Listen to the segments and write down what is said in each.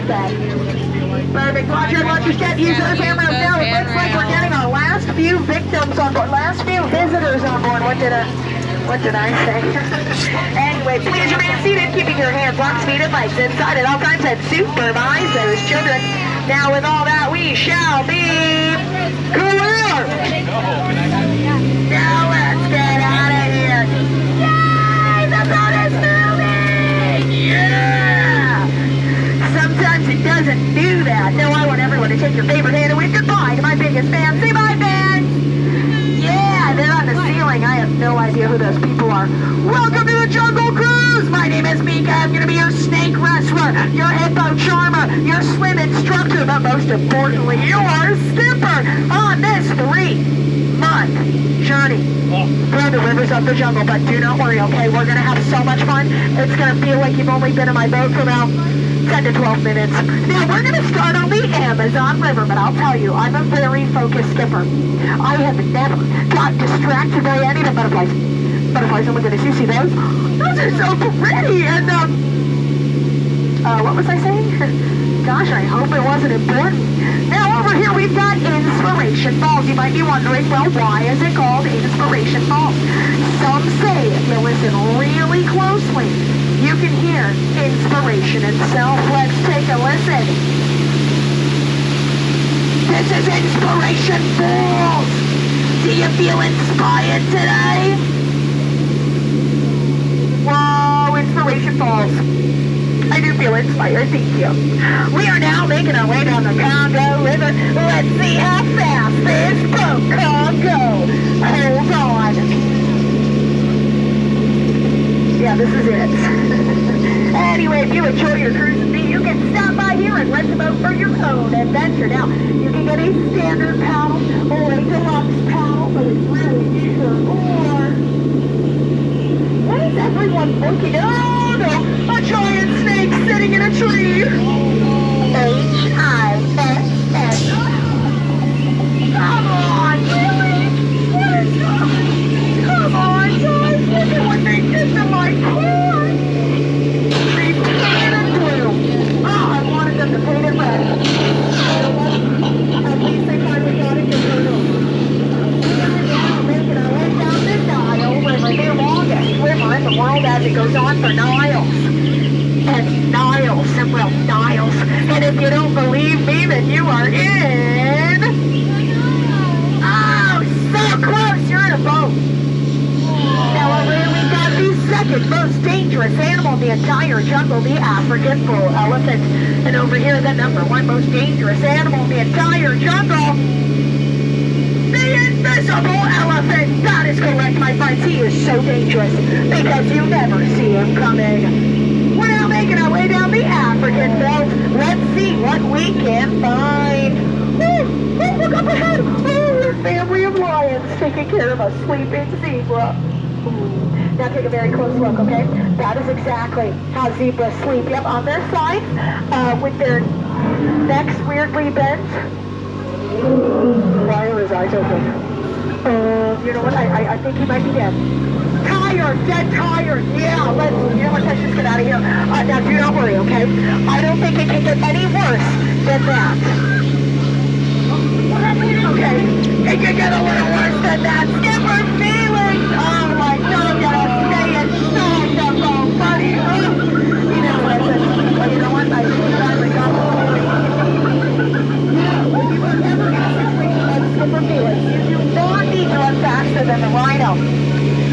step. Perfect. Watch your step. Use those cameras now. It looks like we're getting our last few victims on board. Last few visitors on board. What did I say? Anyway, please remain seated, keeping your hands, arms, feet, and legs inside at all times, and supervise those children. Now, with all that, we shall be clear. Now, let's get out of here. Yay! The boat is moving! Yeah! Sometimes it doesn't do that. No, I want everyone to take your favorite hand and wave goodbye to my biggest fans. Say bye, fans! Yeah, they're on the ceiling. I have no idea who those people are. Welcome to the Jungle Cruise! My name is Mika. I'm going to be your snake wrestler, your hippo charmer, your swim instructor, but most importantly, your skipper on this 3-month journey through the rivers of the jungle. But do not worry, okay? We're going to have so much fun. It's going to feel like you've only been in my boat for about 10 to 12 minutes. Now, we're going to start on the Amazon River, but I'll tell you, I'm a very focused skipper. I have never got distracted by any of the butterflies. Butterflies, oh my goodness, you see those? Those are so pretty! And, what was I saying? Gosh, I hope it wasn't important. Now, over here, we've got Inspiration Falls. You might be wondering, well, why is it called Inspiration Falls? Some say, if you listen really closely, you can hear inspiration itself. Let's take a listen. This is Inspiration Falls. Do you feel inspired today? Whoa, Inspiration Falls. I do feel inspired, thank you. We are now making our way down the Congo River. Let's see how fast this boat can go. Hold on. Yeah, this is it. Anyway, if you enjoy your cruise with me, you can stop by here and rent a boat for your own adventure. Now, you can get a standard paddle or a deluxe paddle, but it's really cheaper. Or, what is everyone looking at? Oh, no, a giant snake sitting in a tree. H-I-S-S. Come on, really? What is that? Come on, guys, look at what they did to my car. They painted it blue. Oh, I wanted them to paint it red. At least they finally got it to blue. We are now making our way down the Nile River, the longest river in the world as it goes on for miles. And Niles, and well, Niles. And if you don't believe me, then you are in... Oh, so close, you're in a boat. Now, over here we've got the second most dangerous animal in the entire jungle, the African bull elephant. And over here, the number one most dangerous animal in the entire jungle, the invisible elephant. That is correct, my friends. He is so dangerous because you never see him coming. We're now making our way down the African Veldt. Let's see what we can find. Oh, look up ahead. Oh, a family of lions taking care of a sleeping zebra. Ooh. Now take a very close look, okay? That is exactly how zebras sleep. Yep, on their sides, with their necks weirdly bent. Why are his eyes open? You know what? I think he might be dead. Tired, dead tired. Yeah, you know what? Let's just get out of here. Now, do not worry, okay? I don't think it can get any worse than that. Okay, it can get a little worse than that. Skipper feelings. Oh my God, you gotta stay inside the boat, buddy. You know what? Well, you know what? I finally got the point. If you were ever in a situation like skipper feelings, you do not need to run faster than the Rhino.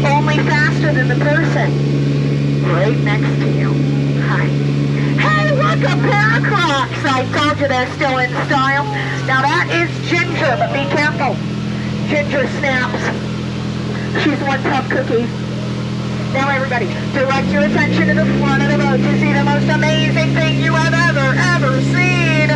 Only faster than the person right next to you. Hi. Hey, look, a pair of Crocs. I told you they're still in style. Now that is Ginger, but be careful. Ginger snaps. She's one tough cookie. Now everybody, direct your attention to the front of the boat to see the most amazing thing you have ever seen.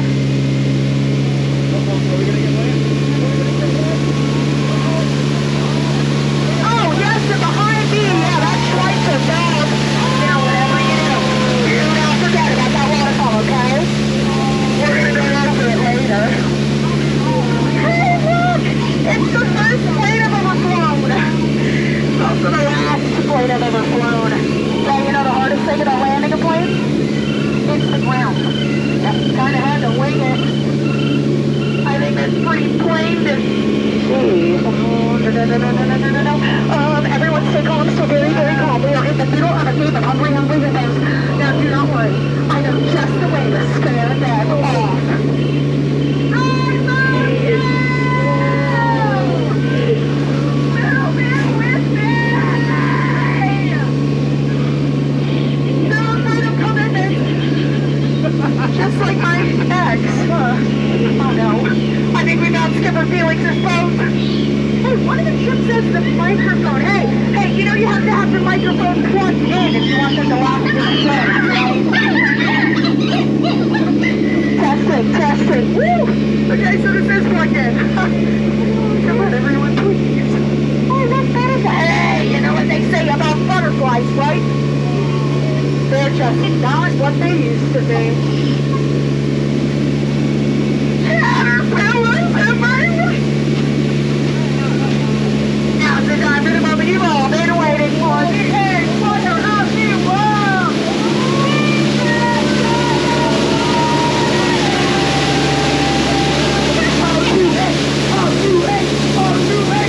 Oh, yes, and behind me, yeah, that's Schweitzer Falls. Now, whatever you do not forget about that waterfall, okay? We're going to go over it later. Hey, look! It's the first plane I've ever flown. Also the last plane I've ever flown. Yeah, you know the hardest thing about landing a plane? It's the ground. Yep. is pretty plain to see. Oh, no. Everyone stay calm, still very, very calm. We are in the middle of a game of Hungry Hippos. Now, do not worry. I know just the way to scare them off. Just like my ex. Oh no. I think we found Skipper Felix's boat. Hey, one of the ships says the microphone. Hey, you know you have to have the microphone plugged in if you want them to laugh at your show. Testing. Woo! Okay, so this is plugged in. Come on, everyone, please. Oh, that's butterfly. Hey, you know what they say about butterflies, right? They're just not what they used to be. Now's the time for the moment you've all been waiting for. Hey, Wonder of the World!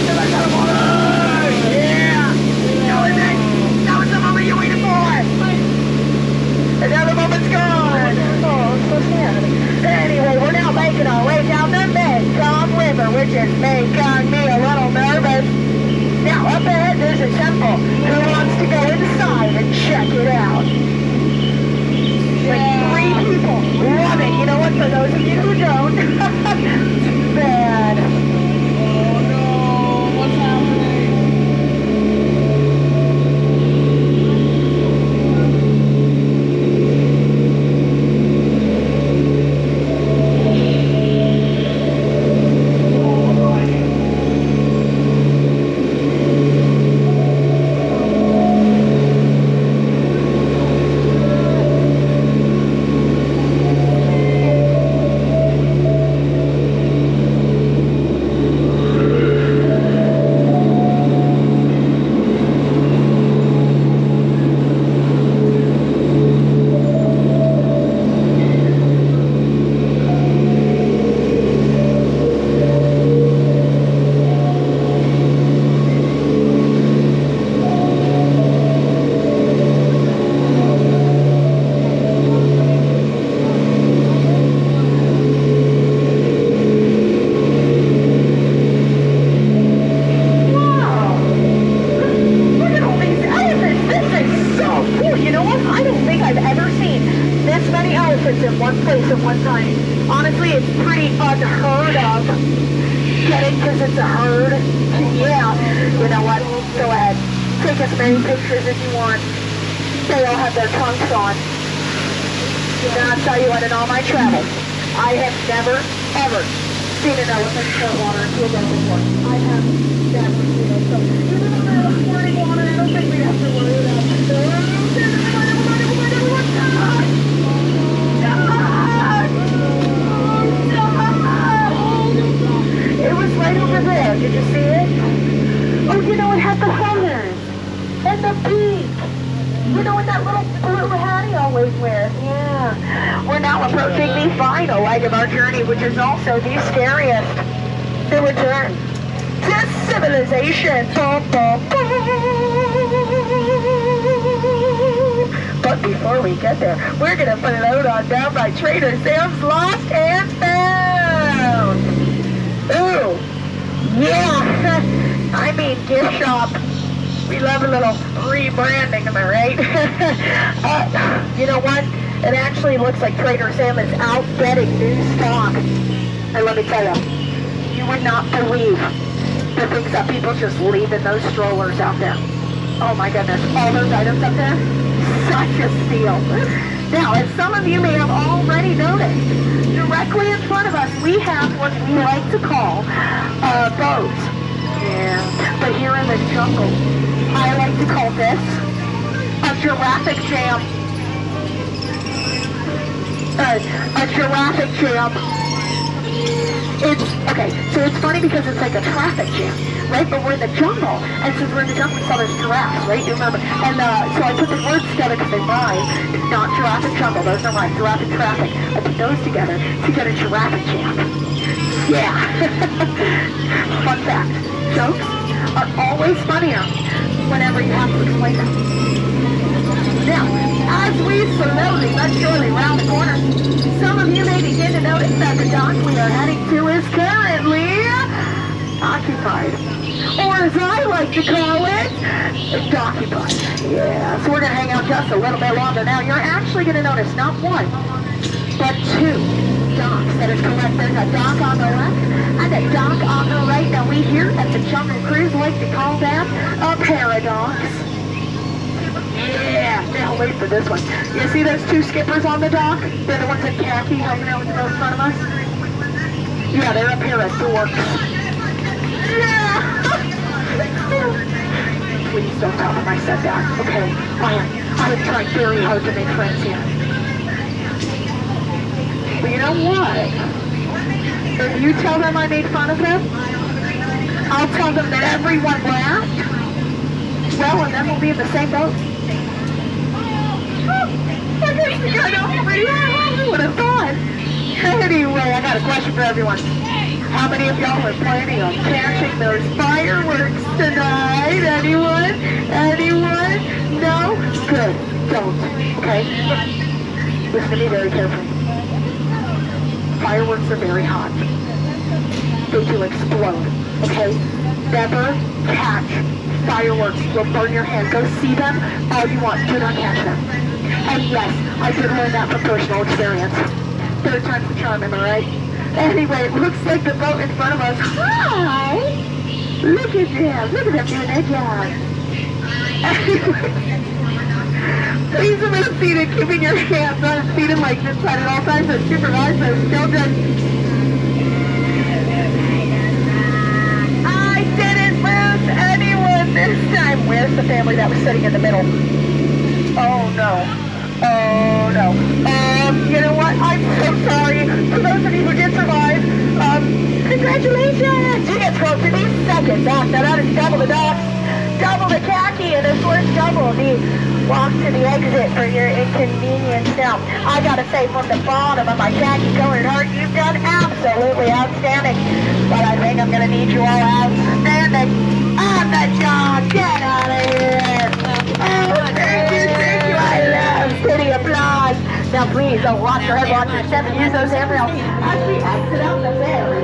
I got him on it! Yeah! That was the moment you waited for! And now the moment's gone! Oh, so sad. Anyway, we're now making our way down the Mekong River, which is making me a little nervous. Now, up ahead, there's a temple. Who wants to go inside and check it out? Like 3 people. Love it. You know what? For those of you who don't, too bad. Oh, no. What's happening? Just leaving those strollers out there. Oh my goodness, all those items up there, such a steal. Now, as some of you may have already noticed, directly in front of us we have what we like to call a boat. Yeah. But here in the jungle, I like to call this a Giraffe jam. A Giraffe jam. Okay, so it's funny because it's like a traffic jam, right? But we're in the jungle, and since we're in the jungle, we saw those giraffes, right? You remember? And so I put the words together because they rhyme. It's not giraffe and jungle, those don't rhyme. Giraffe and traffic. I put those together to get a Giraffe jam. Yeah. Fun fact, jokes are always funnier whenever you have to explain them. Now, as we slowly but surely round the corner, some of you may begin to notice that the dock we are heading to is currently occupied. Or as I like to call it, doccupied. Yeah, so we're going to hang out just a little bit longer. Now, you're actually going to notice not one, but two docks. That is correct. There's a dock on the left and a dock on the right. Now, we here at the Jungle Cruise like to call them a paradox. Yeah, now wait for this one. You see those two skippers on the dock? They're the ones in khaki helping out with the boat in front of us? Yeah, they're a pair of dorks. Yeah! Please don't tell them I said that. Okay, I am trying very hard to make friends here. But you know what? If you tell them I made fun of them, I'll tell them that everyone laughed. Well, and then we'll be in the same boat. I guess we got over here. Who would have thought? Anyway, I got a question for everyone. How many of y'all are planning on catching those fireworks tonight? Anyone? Anyone? No? Good. Don't. Okay? Listen to me very carefully. Fireworks are very hot. They do explode. Okay? Never catch fireworks. You'll burn your hand. Go see them all you want. Do not catch them. And yes, I did learn that from personal experience. Third time's the charm, am I right? Anyway, it looks like the boat in front of us. Hi! Look at them. Look at them doing their job. Please remain seated, keeping your hands on feet and legs inside at all times and supervise those children. I didn't lose anyone this time. Where's the family that was sitting in the middle? Oh no. Oh no. You know what? I'm so sorry. For those of you who did survive, congratulations! You get 12 to these seconds. Now that is double the dock, double the khaki, and of course double the walk to the exit for your inconvenience. Now, I gotta say from the bottom of my khaki colored heart, you've done absolutely outstanding. But I think I'm gonna need you all outstanding on the dock. Get out of here! Oh, thank you, I love city applause. Now please, watch your head, watch your step, and use those handrails as we exit out the ferry.